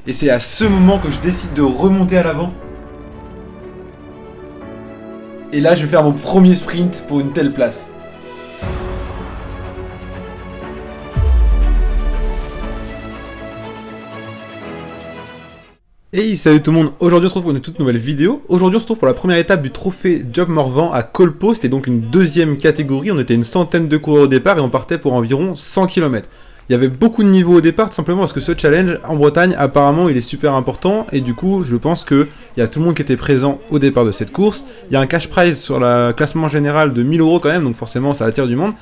Et c'est à ce moment que je décide de remonter à l'avant. Et là, je vais faire mon premier sprint pour une telle place. Hey, salut tout le monde, aujourd'hui on se retrouve pour une toute nouvelle vidéo. Aujourd'hui on se retrouve pour la première étape du trophée Job Morvan à Colpo. C'était donc une deuxième catégorie, on était une centaine de coureurs au départ et on partait pour environ 100 km. Il y avait beaucoup de niveaux au départ, tout simplement parce que ce challenge en Bretagne, apparemment il est super important. Et du coup je pense qu'il y a tout le monde qui était présent au départ de cette course. Il y a un cash prize sur le classement général de 1000 € quand même, donc forcément ça attire du monde.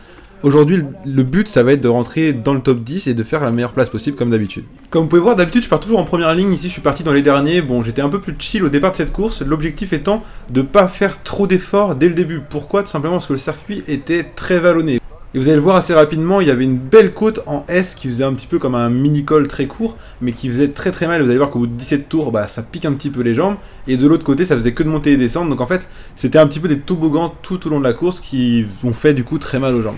Aujourd'hui, le but, ça va être de rentrer dans le top 10 et de faire la meilleure place possible, comme d'habitude. Comme vous pouvez voir, d'habitude, je pars toujours en première ligne. Ici, je suis parti dans les derniers. Bon, j'étais un peu plus chill au départ de cette course. L'objectif étant de ne pas faire trop d'efforts dès le début. Pourquoi ? Tout simplement parce que le circuit était très vallonné. Et vous allez le voir assez rapidement, il y avait une belle côte en S qui faisait un petit peu comme un mini-col très court, mais qui faisait très très mal. Vous allez voir qu'au bout de 17 tours, ça pique un petit peu les jambes. Et de l'autre côté, ça faisait que de monter et descendre. Donc en fait, c'était un petit peu des toboggans tout au long de la course qui ont fait du coup très mal aux jambes.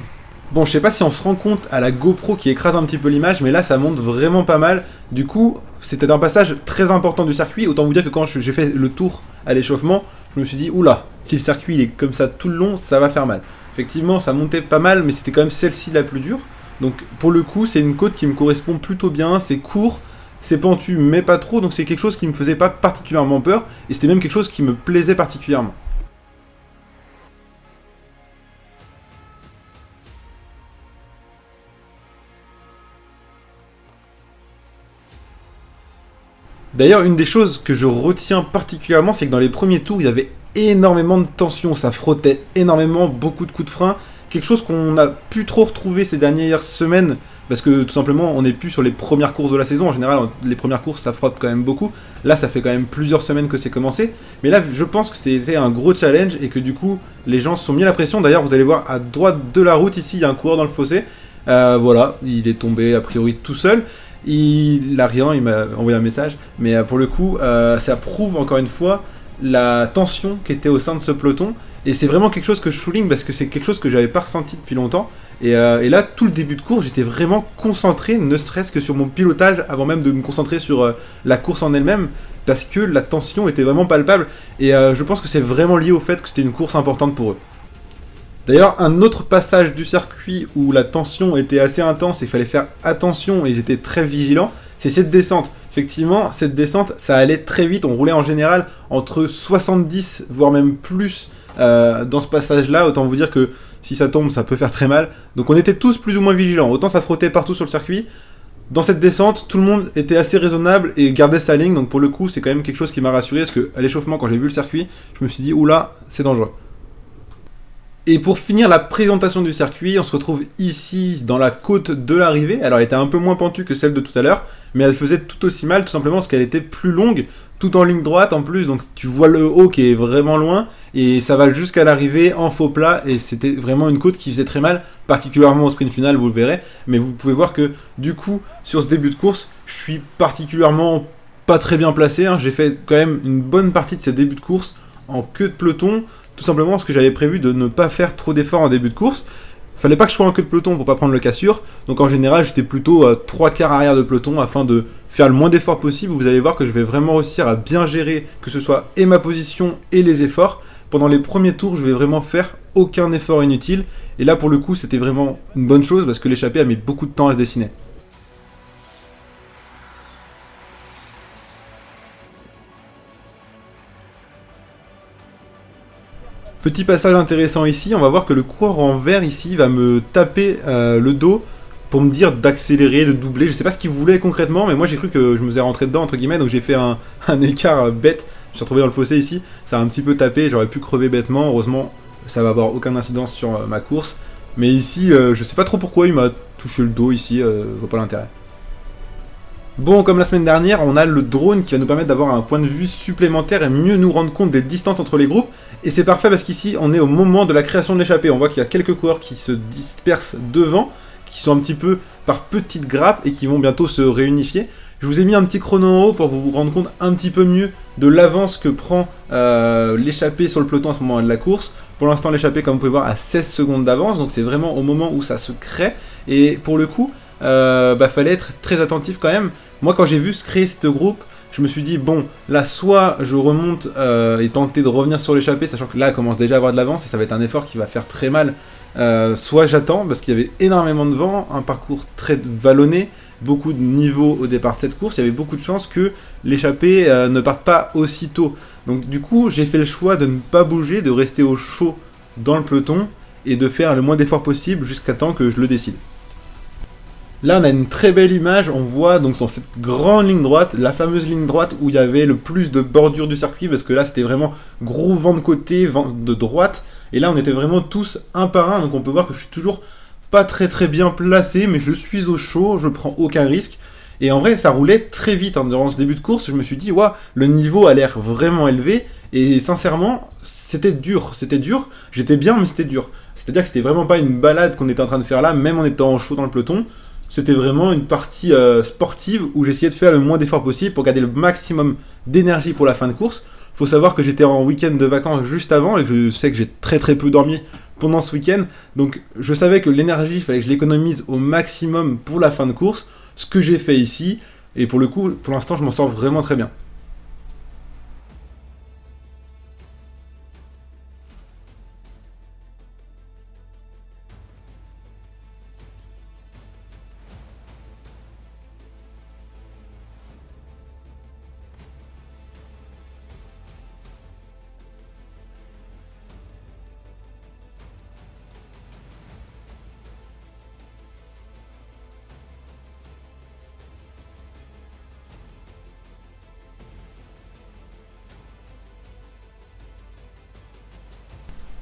Bon, je sais pas si on se rend compte à la GoPro qui écrase un petit peu l'image, mais là ça monte vraiment pas mal. Du coup, c'était un passage très important du circuit. Autant vous dire que quand j'ai fait le tour à l'échauffement, je me suis dit, oula, si le circuit il est comme ça tout le long, ça va faire mal. Effectivement, ça montait pas mal, mais c'était quand même celle-ci la plus dure. Donc pour le coup, c'est une côte qui me correspond plutôt bien, c'est court, c'est pentu, mais pas trop, donc c'est quelque chose qui me faisait pas particulièrement peur, et c'était même quelque chose qui me plaisait particulièrement. D'ailleurs, une des choses que je retiens particulièrement, c'est que dans les premiers tours, il y avait énormément de tension, ça frottait énormément, beaucoup de coups de frein, quelque chose qu'on n'a plus trop retrouvé ces dernières semaines, parce que tout simplement, on n'est plus sur les premières courses de la saison. En général, les premières courses, ça frotte quand même beaucoup. Là, ça fait quand même plusieurs semaines que c'est commencé. Mais là, je pense que c'était un gros challenge et que du coup, les gens se sont mis la pression. D'ailleurs, vous allez voir, à droite de la route, ici, il y a un coureur dans le fossé. Voilà, il est tombé a priori tout seul. Il a rien, il m'a envoyé un message, mais pour le coup, ça prouve encore une fois la tension qui était au sein de ce peloton, et c'est vraiment quelque chose que je souligne parce que c'est quelque chose que j'avais pas ressenti depuis longtemps, et là, tout le début de course, j'étais vraiment concentré, ne serait-ce que sur mon pilotage, avant même de me concentrer sur la course en elle-même, parce que la tension était vraiment palpable, et je pense que c'est vraiment lié au fait que c'était une course importante pour eux. D'ailleurs, un autre passage du circuit où la tension était assez intense et il fallait faire attention et j'étais très vigilant, c'est cette descente. Effectivement, cette descente, ça allait très vite. On roulait en général entre 70, voire même plus dans ce passage-là. Autant vous dire que si ça tombe, ça peut faire très mal. Donc on était tous plus ou moins vigilants. Autant ça frottait partout sur le circuit. Dans cette descente, tout le monde était assez raisonnable et gardait sa ligne. Donc pour le coup, c'est quand même quelque chose qui m'a rassuré. Parce qu'à l'échauffement, quand j'ai vu le circuit, je me suis dit, oula, c'est dangereux. Et pour finir la présentation du circuit, on se retrouve ici dans la côte de l'arrivée. Alors elle était un peu moins pentue que celle de tout à l'heure, mais elle faisait tout aussi mal, tout simplement parce qu'elle était plus longue, tout en ligne droite en plus, donc tu vois le haut qui est vraiment loin, et ça va jusqu'à l'arrivée en faux plat, et c'était vraiment une côte qui faisait très mal, particulièrement au sprint final, vous le verrez, mais vous pouvez voir que du coup, sur ce début de course, je suis particulièrement pas très bien placé, hein. J'ai fait quand même une bonne partie de ce début de course en queue de peloton, tout simplement parce que j'avais prévu de ne pas faire trop d'efforts en début de course. Fallait pas que je sois en queue de peloton pour pas prendre le cassure, donc en général j'étais plutôt 3/4 arrière de peloton afin de faire le moins d'efforts possible. Vous allez voir que je vais vraiment réussir à bien gérer que ce soit et ma position et les efforts. Pendant les premiers tours, je vais vraiment faire aucun effort inutile, et là pour le coup c'était vraiment une bonne chose parce que l'échappée a mis beaucoup de temps à se dessiner. Petit passage intéressant ici, on va voir que le coureur en vert ici va me taper le dos pour me dire d'accélérer, de doubler, je sais pas ce qu'il voulait concrètement, mais moi j'ai cru que je me faisais rentrer dedans entre guillemets, donc j'ai fait un écart bête, je me suis retrouvé dans le fossé ici, ça a un petit peu tapé, j'aurais pu crever bêtement, heureusement ça va avoir aucune incidence sur ma course, mais ici je sais pas trop pourquoi il m'a touché le dos ici, je vois pas l'intérêt. Bon, comme la semaine dernière, on a le drone qui va nous permettre d'avoir un point de vue supplémentaire et mieux nous rendre compte des distances entre les groupes. Et c'est parfait parce qu'ici, on est au moment de la création de l'échappée. On voit qu'il y a quelques coureurs qui se dispersent devant, qui sont un petit peu par petites grappes et qui vont bientôt se réunifier. Je vous ai mis un petit chrono en haut pour vous rendre compte un petit peu mieux de l'avance que prend l'échappée sur le peloton à ce moment de la course. Pour l'instant, l'échappée, comme vous pouvez voir, a 16 secondes d'avance, donc c'est vraiment au moment où ça se crée. Et pour le coup, fallait être très attentif quand même. Moi, quand j'ai vu se créer ce groupe, je me suis dit, bon, là, soit je remonte et tenter de revenir sur l'échappée, sachant que là, elle commence déjà à avoir de l'avance et ça va être un effort qui va faire très mal. Soit j'attends, parce qu'il y avait énormément de vent, un parcours très vallonné, beaucoup de niveaux au départ de cette course, il y avait beaucoup de chances que l'échappée ne parte pas aussitôt. Donc du coup, j'ai fait le choix de ne pas bouger, de rester au chaud dans le peloton et de faire le moins d'efforts possible jusqu'à temps que je le décide. Là, on a une très belle image, on voit donc sur cette grande ligne droite, la fameuse ligne droite où il y avait le plus de bordure du circuit, parce que là, c'était vraiment gros vent de côté, vent de droite, et là, on était vraiment tous un par un, donc on peut voir que je suis toujours pas très bien placé, mais je suis au chaud, je prends aucun risque, et en vrai, ça roulait très vite, hein. Durant ce début de course, je me suis dit, waouh, le niveau a l'air vraiment élevé, et sincèrement, c'était dur, j'étais bien, mais c'était dur. C'est-à-dire que c'était vraiment pas une balade qu'on était en train de faire là, même en étant en chaud dans le peloton. C'était vraiment une partie sportive où j'essayais de faire le moins d'efforts possible pour garder le maximum d'énergie pour la fin de course. Faut savoir que j'étais en week-end de vacances juste avant et que je sais que j'ai très peu dormi pendant ce week-end. Donc je savais que l'énergie, il fallait que je l'économise au maximum pour la fin de course. Ce que j'ai fait ici. Et pour le coup, pour l'instant, je m'en sors vraiment très bien.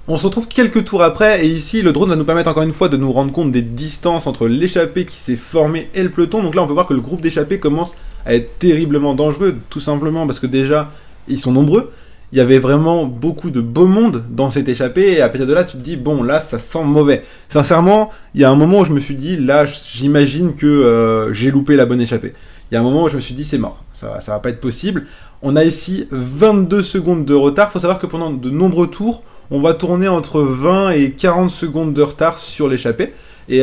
On se retrouve quelques tours après, et ici le drone va nous permettre encore une fois de nous rendre compte des distances entre l'échappée qui s'est formée et le peloton. Donc là on peut voir que le groupe d'échappée commence à être terriblement dangereux, tout simplement parce que déjà ils sont nombreux. Il y avait vraiment beaucoup de beau monde dans cette échappée, et à partir de là tu te dis bon là ça sent mauvais. Sincèrement, il y a un moment où je me suis dit là j'imagine que j'ai loupé la bonne échappée. Il y a un moment où je me suis dit c'est mort, ça va pas être possible. On a ici 22 secondes de retard, il faut savoir que pendant de nombreux tours, on va tourner entre 20 et 40 secondes de retard sur l'échappée. Et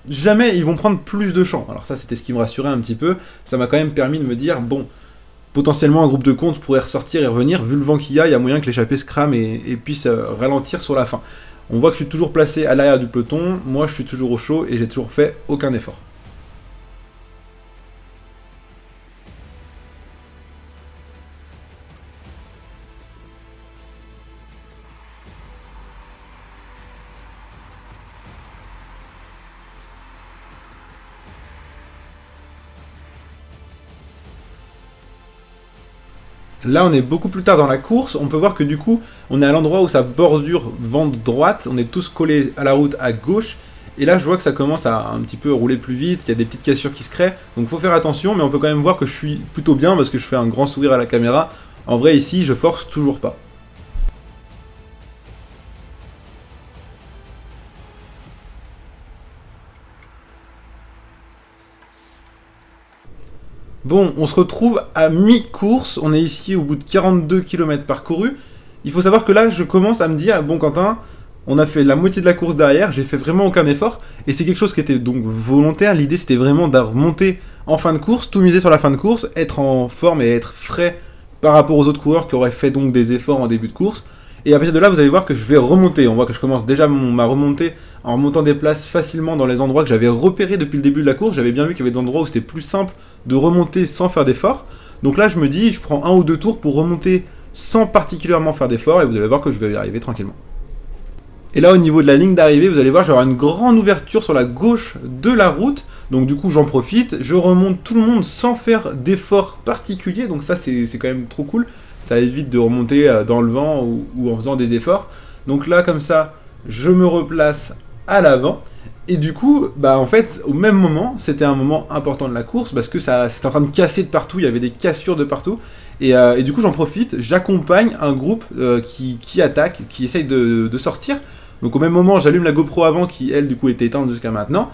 jamais ils vont prendre plus de champ. Alors ça c'était ce qui me rassurait un petit peu. Ça m'a quand même permis de me dire, bon, potentiellement un groupe de compte pourrait ressortir et revenir. Vu le vent qu'il y a moyen que l'échappée se crame et puisse ralentir sur la fin. On voit que je suis toujours placé à l'arrière du peloton. Moi je suis toujours au chaud et j'ai toujours fait aucun effort. Là, on est beaucoup plus tard dans la course. On peut voir que du coup, on est à l'endroit où sa bordure vent de droite. On est tous collés à la route à gauche. Et là, je vois que ça commence à un petit peu rouler plus vite. Il y a des petites cassures qui se créent. Donc, faut faire attention. Mais on peut quand même voir que je suis plutôt bien parce que je fais un grand sourire à la caméra. En vrai, ici, je force toujours pas. Bon, on se retrouve à mi-course, on est ici au bout de 42 km parcourus. Il faut savoir que là, je commence à me dire, bon Quentin, on a fait la moitié de la course derrière, j'ai fait vraiment aucun effort, et c'est quelque chose qui était donc volontaire. L'idée c'était vraiment de remonter en fin de course, tout miser sur la fin de course, être en forme et être frais par rapport aux autres coureurs qui auraient fait donc des efforts en début de course. Et à partir de là, vous allez voir que je vais remonter. On voit que je commence déjà ma remontée en remontant des places facilement dans les endroits que j'avais repérés depuis le début de la course. J'avais bien vu qu'il y avait des endroits où c'était plus simple de remonter sans faire d'efforts. Donc là, je me dis, je prends un ou deux tours pour remonter sans particulièrement faire d'efforts, et vous allez voir que je vais y arriver tranquillement. Et là, au niveau de la ligne d'arrivée, vous allez voir, j'aurai une grande ouverture sur la gauche de la route. Donc du coup, j'en profite. Je remonte tout le monde sans faire d'efforts particuliers. Donc ça, c'est quand même trop cool. Ça évite de remonter dans le vent ou en faisant des efforts. Donc là, comme ça, je me replace à l'avant. Et du coup, bah en fait, au même moment, c'était un moment important de la course parce que ça c'était en train de casser de partout, il y avait des cassures de partout. Et du coup, j'en profite, j'accompagne un groupe qui attaque, qui essaye de sortir. Donc au même moment, j'allume la GoPro avant qui, elle, du coup, était éteinte jusqu'à maintenant.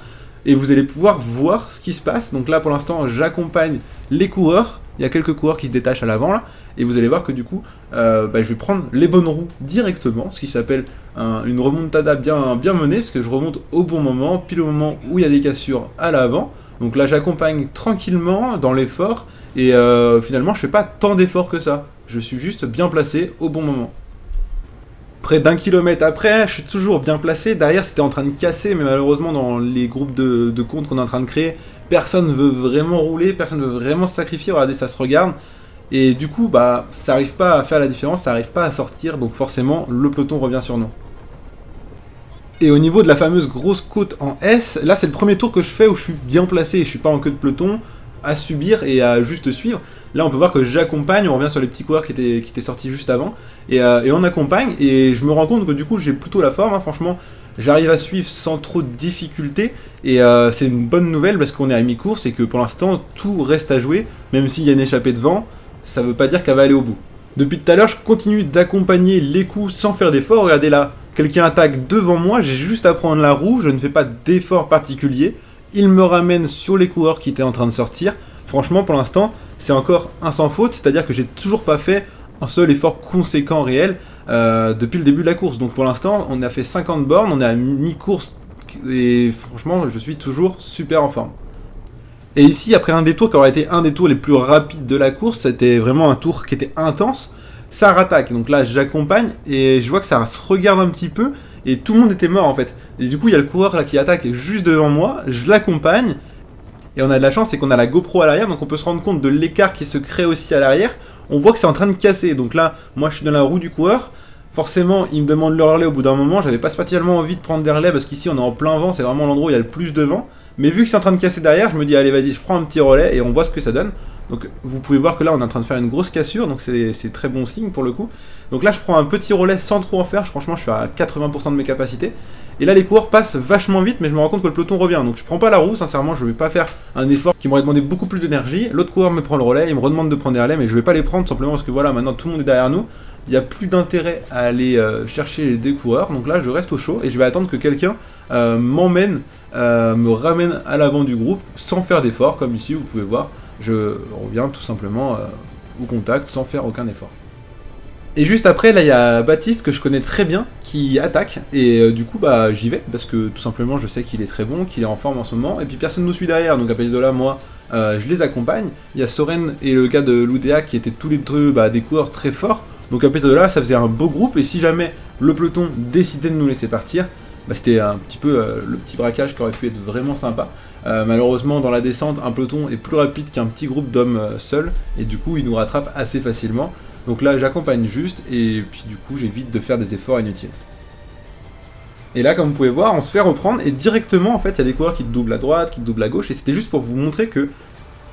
Et vous allez pouvoir voir ce qui se passe. Donc là, pour l'instant, j'accompagne les coureurs il y a quelques coureurs qui se détachent à l'avant là, et vous allez voir que du coup, je vais prendre les bonnes roues directement, ce qui s'appelle une remontada bien menée, parce que je remonte au bon moment, pile au moment où il y a des cassures à l'avant. Donc là j'accompagne tranquillement dans l'effort, et finalement je fais pas tant d'efforts que ça, je suis juste bien placé au bon moment. Près d'1 kilomètre après, je suis toujours bien placé. Derrière, c'était en train de casser, mais malheureusement, dans les groupes de comptes qu'on est en train de créer, personne ne veut vraiment rouler, personne ne veut vraiment se sacrifier. Regardez, ça se regarde. Et du coup, ça n'arrive pas à faire la différence, ça n'arrive pas à sortir, donc forcément, le peloton revient sur nous. Et au niveau de la fameuse grosse côte en S, là, c'est le premier tour que je fais où je suis bien placé et je suis pas en queue de peloton à subir et à juste suivre. Là, on peut voir que j'accompagne, on revient sur les petits coureurs qui étaient sortis juste avant, et on accompagne, et je me rends compte que du coup, j'ai plutôt la forme, hein, franchement, j'arrive à suivre sans trop de difficultés, et c'est une bonne nouvelle parce qu'on est à mi-course et que pour l'instant, tout reste à jouer, même s'il y a une échappée devant, ça veut pas dire qu'elle va aller au bout. Depuis tout à l'heure, je continue d'accompagner les coups sans faire d'effort, regardez là, quelqu'un attaque devant moi, j'ai juste à prendre la roue, je ne fais pas d'effort particulier, il me ramène sur les coureurs qui étaient en train de sortir. Franchement, pour l'instant, c'est encore un sans faute, c'est-à-dire que j'ai toujours pas fait un seul effort conséquent réel depuis le début de la course. Donc pour l'instant, on a fait 50 bornes, on est à mi-course, et franchement, je suis toujours super en forme. Et ici, après un détour qui aurait été un des tours les plus rapides de la course, c'était vraiment un tour qui était intense, ça rattaque. Donc là, j'accompagne, et je vois que ça se regarde un petit peu, et tout le monde était mort en fait. Et du coup, il y a le coureur là qui attaque juste devant moi, je l'accompagne, et on a de la chance, c'est qu'on a la GoPro à l'arrière, donc on peut se rendre compte de l'écart qui se crée aussi à l'arrière. On voit que c'est en train de casser, donc là, moi je suis dans la roue du coureur, forcément il me demande le relais au bout d'un moment, j'avais pas spécialement envie de prendre des relais, parce qu'ici on est en plein vent, c'est vraiment l'endroit où il y a le plus de vent, mais vu que c'est en train de casser derrière, je me dis allez vas-y, je prends un petit relais, et on voit ce que ça donne. Donc vous pouvez voir que là on est en train de faire une grosse cassure, donc c'est très bon signe pour le coup. Donc là je prends un petit relais sans trop en faire, franchement je suis à 80% de mes capacités. Et là les coureurs passent vachement vite, mais je me rends compte que le peloton revient. Donc je prends pas la roue, sincèrement je vais pas faire un effort qui m'aurait demandé beaucoup plus d'énergie. L'autre coureur me prend le relais, il me redemande de prendre des relais, mais je vais pas les prendre simplement parce que voilà, maintenant tout le monde est derrière nous. Il n'y a plus d'intérêt à aller chercher des coureurs, donc là je reste au chaud et je vais attendre que quelqu'un m'emmène, me ramène à l'avant du groupe sans faire d'effort, comme ici vous pouvez voir. Je reviens tout simplement au contact sans faire aucun effort. Et juste après, là il y a Baptiste que je connais très bien qui attaque, et du coup j'y vais parce que tout simplement je sais qu'il est très bon, qu'il est en forme en ce moment, et puis personne ne nous suit derrière, donc à partir de là moi je les accompagne. Il y a Soren et le gars de l'UDA qui étaient tous les deux des coureurs très forts, donc à partir de là ça faisait un beau groupe, et si jamais le peloton décidait de nous laisser partir, c'était un petit peu le petit braquage qui aurait pu être vraiment sympa. Malheureusement dans la descente un peloton est plus rapide qu'un petit groupe d'hommes seul, et du coup il nous rattrape assez facilement. Donc là j'accompagne juste, et puis du coup j'évite de faire des efforts inutiles. Et là comme vous pouvez voir on se fait reprendre, et directement en fait il y a des coureurs qui te doublent à droite, qui te doublent à gauche, et c'était juste pour vous montrer que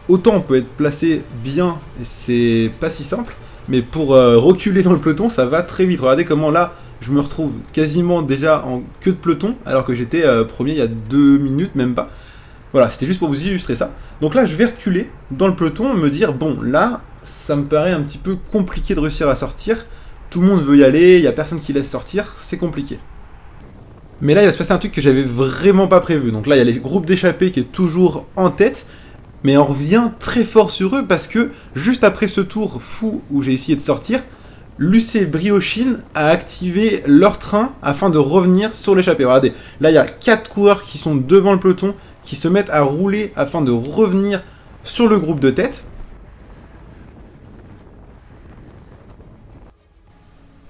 autant on peut être placé bien et c'est pas si simple, mais pour reculer dans le peloton ça va très vite. Regardez comment là je me retrouve quasiment déjà en queue de peloton alors que j'étais premier il y a 2 minutes, même pas. Voilà, c'était juste pour vous illustrer ça. Donc là je vais reculer dans le peloton et me dire bon là ça me paraît un petit peu compliqué de réussir à sortir, tout le monde veut y aller, il n'y a personne qui laisse sortir, c'est compliqué. Mais là il va se passer un truc que j'avais vraiment pas prévu, donc là il y a les groupes d'échappés qui est toujours en tête, mais on revient très fort sur eux parce que juste après ce tour fou où j'ai essayé de sortir, l'UC Briochine a activé leur train afin de revenir sur l'échappée. Regardez, là il y a 4 coureurs qui sont devant le peloton, qui se mettent à rouler afin de revenir sur le groupe de tête.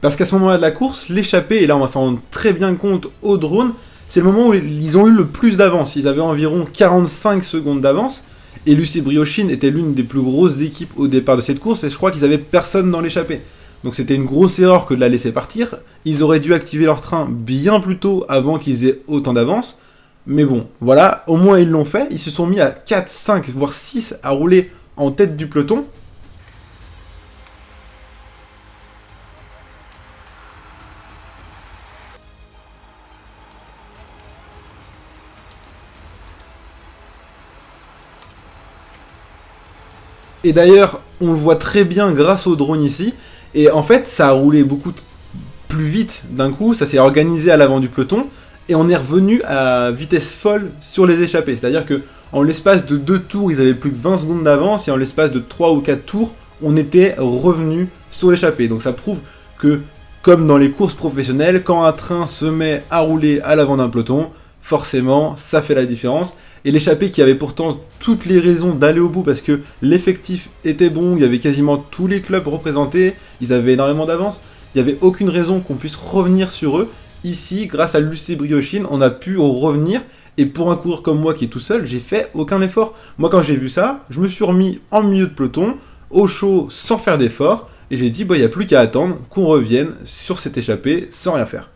Parce qu'à ce moment-là de la course, l'échappée, et là on va s'en rendre très bien compte au drone, c'est le moment où ils ont eu le plus d'avance. Ils avaient environ 45 secondes d'avance, et l'UC Briochine était l'une des plus grosses équipes au départ de cette course, et je crois qu'ils avaient personne dans l'échappée. Donc c'était une grosse erreur que de la laisser partir. Ils auraient dû activer leur train bien plus tôt avant qu'ils aient autant d'avance. Mais bon, voilà, au moins ils l'ont fait. Ils se sont mis à 4, 5, voire 6 à rouler en tête du peloton. Et d'ailleurs, on le voit très bien grâce au drone ici. Et en fait, ça a roulé beaucoup plus vite d'un coup. Ça s'est organisé à l'avant du peloton. Et on est revenu à vitesse folle sur les échappées. C'est-à-dire que En l'espace de 2 tours, ils avaient plus que 20 secondes d'avance, et en l'espace de 3 ou 4 tours, on était revenu sur l'échappée. Donc ça prouve que, comme dans les courses professionnelles, quand un train se met à rouler à l'avant d'un peloton, forcément, ça fait la différence. Et l'échappée qui avait pourtant toutes les raisons d'aller au bout parce que l'effectif était bon, il y avait quasiment tous les clubs représentés, ils avaient énormément d'avance, il n'y avait aucune raison qu'on puisse revenir sur eux. Ici, grâce à l'UC Briochin, on a pu revenir, et pour un coureur comme moi qui est tout seul, j'ai fait aucun effort. Moi quand j'ai vu ça, je me suis remis en milieu de peloton, au chaud, sans faire d'effort, et j'ai dit, il n'y a plus qu'à attendre qu'on revienne sur cette échappée sans rien faire.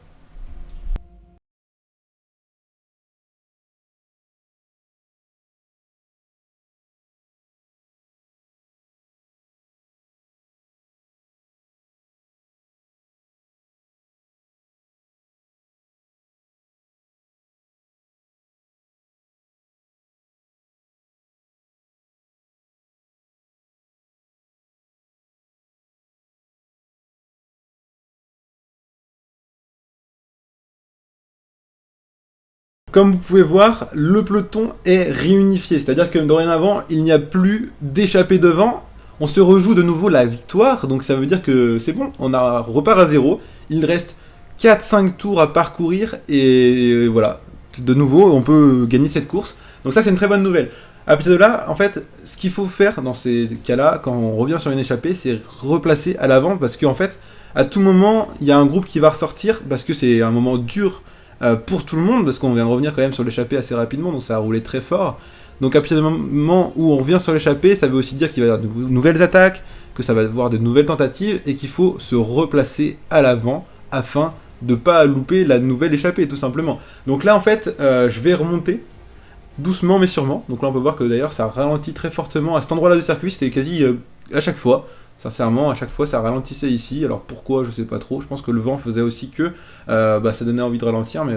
Comme vous pouvez voir, le peloton est réunifié, c'est-à-dire que dorénavant, il n'y a plus d'échappée devant, on se rejoue de nouveau la victoire, donc ça veut dire que c'est bon, repart à zéro, il reste 4-5 tours à parcourir, et voilà, de nouveau, on peut gagner cette course, donc ça c'est une très bonne nouvelle. À partir de là, en fait, ce qu'il faut faire dans ces cas-là, quand on revient sur une échappée, c'est replacer à l'avant, parce qu'en fait, à tout moment, il y a un groupe qui va ressortir, parce que c'est un moment dur pour tout le monde, parce qu'on vient de revenir quand même sur l'échappée assez rapidement, donc ça a roulé très fort. Donc à partir du moment où on revient sur l'échappée, ça veut aussi dire qu'il va y avoir de nouvelles attaques, que ça va y avoir de nouvelles tentatives, et qu'il faut se replacer à l'avant, afin de pas louper la nouvelle échappée, tout simplement. Donc là, en fait, je vais remonter, doucement mais sûrement. Donc là, on peut voir que d'ailleurs, ça ralentit très fortement. À cet endroit-là du circuit, c'était quasi à chaque fois. Sincèrement, à chaque fois, ça ralentissait ici. Alors pourquoi, je sais pas trop. Je pense que le vent faisait aussi que ça donnait envie de ralentir, mais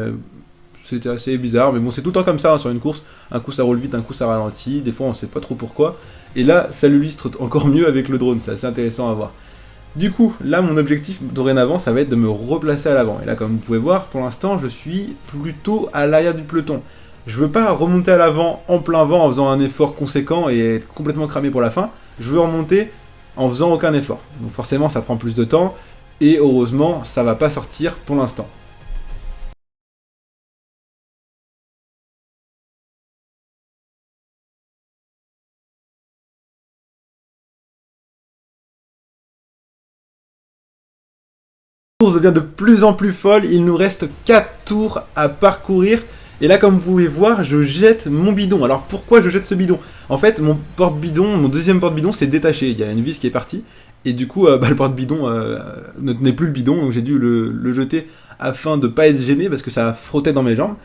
c'était assez bizarre. Mais bon, c'est tout le temps comme ça hein, sur une course. Un coup, ça roule vite, un coup, ça ralentit. Des fois, on sait pas trop pourquoi. Et là, ça l'illustre encore mieux avec le drone. C'est assez intéressant à voir. Du coup, là, mon objectif dorénavant, ça va être de me replacer à l'avant. Et là, comme vous pouvez voir, pour l'instant, je suis plutôt à l'arrière du peloton. Je veux pas remonter à l'avant en plein vent en faisant un effort conséquent et être complètement cramé pour la fin. Je veux remonter en faisant aucun effort. Donc forcément, ça prend plus de temps. Et heureusement, ça va pas sortir pour l'instant. La course devient de plus en plus folle. Il nous reste 4 tours à parcourir. Et là, comme vous pouvez voir, je jette mon bidon. Alors pourquoi je jette ce bidon? En fait, mon porte-bidon, mon deuxième porte-bidon s'est détaché. Il y a une vis qui est partie. Et du coup, le porte-bidon ne tenait plus le bidon. Donc j'ai dû le jeter afin de ne pas être gêné parce que ça frottait dans mes jambes.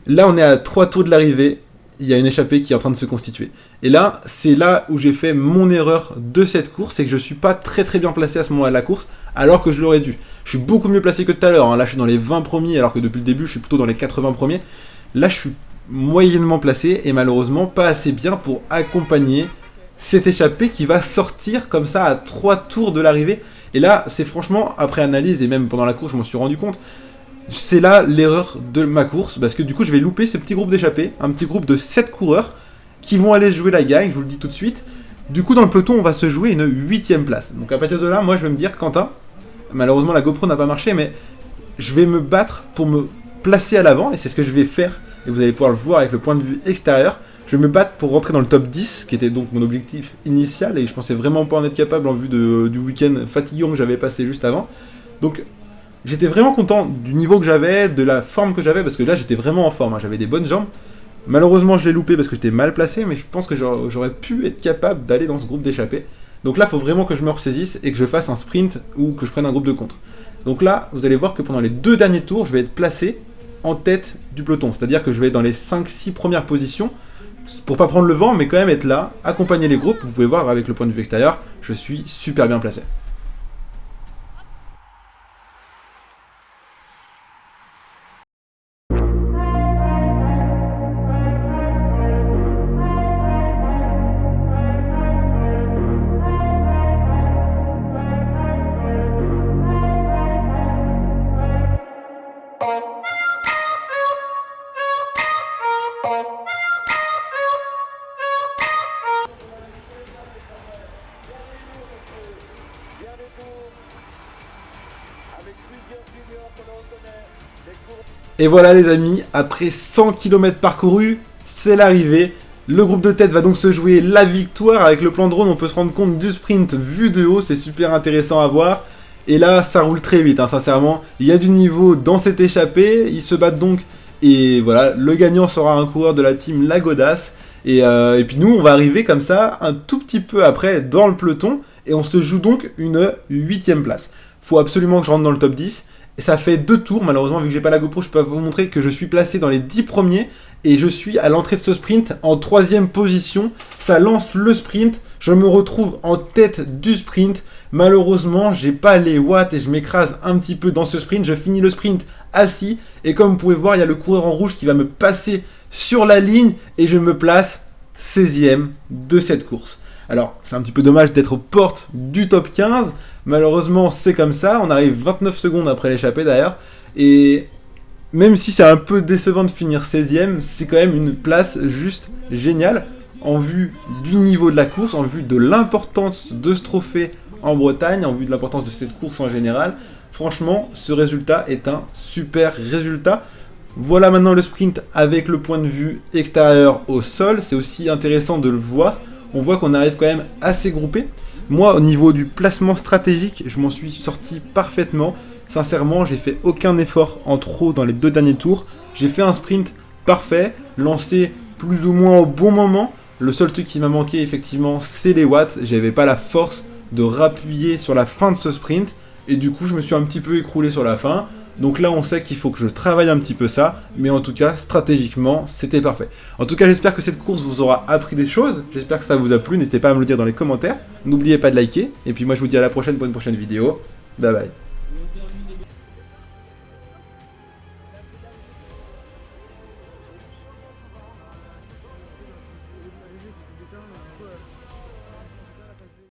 Là, on est à 3 tours de l'arrivée. Il y a une échappée qui est en train de se constituer. Et là, c'est là où j'ai fait mon erreur de cette course. C'est que je suis pas très très bien placé à ce moment-là de la course. Alors que je l'aurais dû. Je suis beaucoup mieux placé que tout à l'heure. Hein. Là, je suis dans les 20 premiers. Alors que depuis le début, je suis plutôt dans les 80 premiers. Là, je suis moyennement placé et malheureusement pas assez bien pour accompagner cette échappée qui va sortir comme ça à 3 tours de l'arrivée. Et là, c'est franchement, après analyse et même pendant la course, je m'en suis rendu compte, c'est là l'erreur de ma course parce que du coup, je vais louper ces petits groupes d'échappés, un petit groupe de 7 coureurs qui vont aller jouer la gagne, je vous le dis tout de suite. Du coup, dans le peloton, on va se jouer une 8ème place. Donc à partir de là, moi, je vais me dire, Quentin, malheureusement, la GoPro n'a pas marché, mais je vais me battre pour me placer à l'avant et c'est ce que je vais faire. Et vous allez pouvoir le voir avec le point de vue extérieur. Je vais me battre pour rentrer dans le top 10, qui était donc mon objectif initial, et je pensais vraiment pas en être capable en vue du week-end fatigant que j'avais passé juste avant. Donc j'étais vraiment content du niveau que j'avais, de la forme que j'avais, parce que là j'étais vraiment en forme, hein. J'avais des bonnes jambes. Malheureusement je l'ai loupé parce que j'étais mal placé, mais je pense que j'aurais pu être capable d'aller dans ce groupe d'échappés. Donc là il faut vraiment que je me ressaisisse et que je fasse un sprint ou que je prenne un groupe de contre. Donc là vous allez voir que pendant les 2 derniers tours je vais être placé en tête du peloton, c'est-à-dire que je vais être dans les 5-6 premières positions pour pas prendre le vent, mais quand même être là, accompagner les groupes. Vous pouvez voir avec le point de vue extérieur, je suis super bien placé. Et voilà les amis, après 100 km parcourus, c'est l'arrivée. Le groupe de tête va donc se jouer la victoire. Avec le plan drone, on peut se rendre compte du sprint vu de haut, c'est super intéressant à voir. Et là, ça roule très vite, hein, sincèrement. Il y a du niveau dans cette échappée, ils se battent donc. Et voilà, le gagnant sera un coureur de la team La Godasse. Et puis nous, on va arriver comme ça, un tout petit peu après, dans le peloton. Et on se joue donc une 8ème place. Faut absolument que je rentre dans le top 10. Et ça fait 2 tours, malheureusement, vu que j'ai pas la GoPro, je peux pas vous montrer que je suis placé dans les 10 premiers. Et je suis à l'entrée de ce sprint en 3ème position. Ça lance le sprint. Je me retrouve en tête du sprint. Malheureusement, j'ai pas les watts et je m'écrase un petit peu dans ce sprint. Je finis le sprint assis. Et comme vous pouvez voir, il y a le coureur en rouge qui va me passer sur la ligne. Et je me place 16ème de cette course. Alors, c'est un petit peu dommage d'être aux portes du top 15. Malheureusement, c'est comme ça. On arrive 29 secondes après l'échappée d'ailleurs. Et même si c'est un peu décevant de finir 16ème, c'est quand même une place juste géniale en vue du niveau de la course, en vue de l'importance de ce trophée en Bretagne, en vue de l'importance de cette course en général. Franchement, ce résultat est un super résultat. Voilà maintenant le sprint avec le point de vue extérieur au sol. C'est aussi intéressant de le voir. On voit qu'on arrive quand même assez groupé. Moi, au niveau du placement stratégique, je m'en suis sorti parfaitement. Sincèrement, j'ai fait aucun effort en trop dans les 2 derniers tours. J'ai fait un sprint parfait, lancé plus ou moins au bon moment. Le seul truc qui m'a manqué, effectivement, c'est les watts. J'avais pas la force de rappuyer sur la fin de ce sprint. Et du coup, je me suis un petit peu écroulé sur la fin. Donc là, on sait qu'il faut que je travaille un petit peu ça. Mais en tout cas, stratégiquement, c'était parfait. En tout cas, j'espère que cette course vous aura appris des choses. J'espère que ça vous a plu. N'hésitez pas à me le dire dans les commentaires. N'oubliez pas de liker. Et puis moi, je vous dis à la prochaine pour une prochaine vidéo. Bye bye.